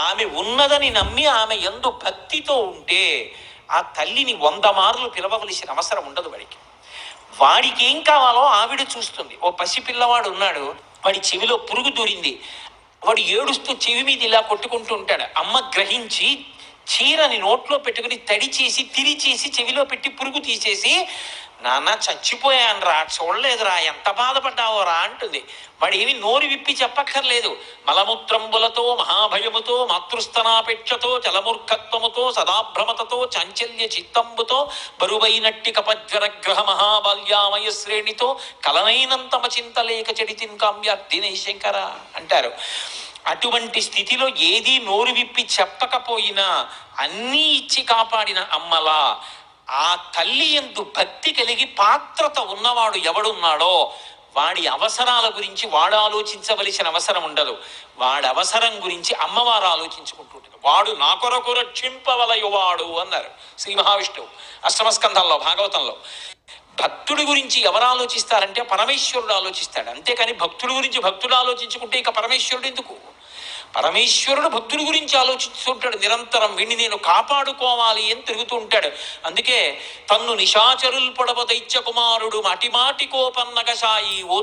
ఆమె ఉన్నదని నమ్మి ఆమె యందు భక్తితో ఉంటే ఆ తల్లిని 100 మార్లు పిలవవలసిన అవసరం ఉండదు వాడికి. వాడికి ఏం కావాలో ఆవిడ చూస్తుంది. ఓ పసిపిల్లవాడు ఉన్నాడు, వాడి చెవిలో పురుగు దూరింది, వాడు ఏడుస్తూ చెవి మీద ఇలా కొట్టుకుంటూ ఉంటాడు. అమ్మ గ్రహించి చీరని నోట్లో పెట్టుకుని తడి చేసి తిరిచేసి చెవిలో పెట్టి పురుగు తీసేసి, నాన్న చచ్చిపోయాను రా, చూడలేదురా, ఎంత బాధపడ్డావో రా అంటుంది. వాడు ఏమి నోరు విప్పి చెప్పక్కర్లేదు. మలమూత్రంబులతో మహాభయముతో మాతృస్తనాపేక్షతో చలమూర్ఖత్వముతో సదాభ్రమతతో చాంచల్య చిత్తంబుతో బరువైనట్టి కపజ్వర గ్రహ మహాబాల్యామయ శ్రేణితో కలనైనంతమ చింతలేక చెడితిన్ కామ్యార్థినే శంకర అంటారు. అటువంటి స్థితిలో ఏదీ నోరు విప్పి చెప్పకపోయినా అన్నీ ఇచ్చి కాపాడిన అమ్మలా ఆ తల్లి యందు భక్తి కలిగి పాత్రత ఉన్నవాడు ఎవడున్నాడో వాడి అవసరాల గురించి వాడు ఆలోచించవలసిన అవసరం ఉండదు. వాడి అవసరం గురించి అమ్మవారు ఆలోచించుకుంటుంటుంది. వాడు నా కొరకు రక్షింపవలయువాడు అన్నారు శ్రీ మహావిష్ణువు అష్టమస్కంధంలో భాగవతంలో. భక్తుడి గురించి ఎవరు ఆలోచిస్తారంటే పరమేశ్వరుడు ఆలోచిస్తాడు. అంతేకాని భక్తుడి గురించి భక్తుడు ఆలోచించుకుంటే ఇక పరమేశ్వరుడు ఎందుకు? పరమేశ్వరుడు భక్తుడి గురించి ఆలోచిస్తుంటాడు నిరంతరం. వీడిని నేను కాపాడుకోవాలి అని తిరుగుతూ ఉంటాడు. అందుకే తన్ను నిశాచరుల్ పొడవ దైత్య కుమారుడు మాటి మాటి కోపన్నగ సాయి ఓ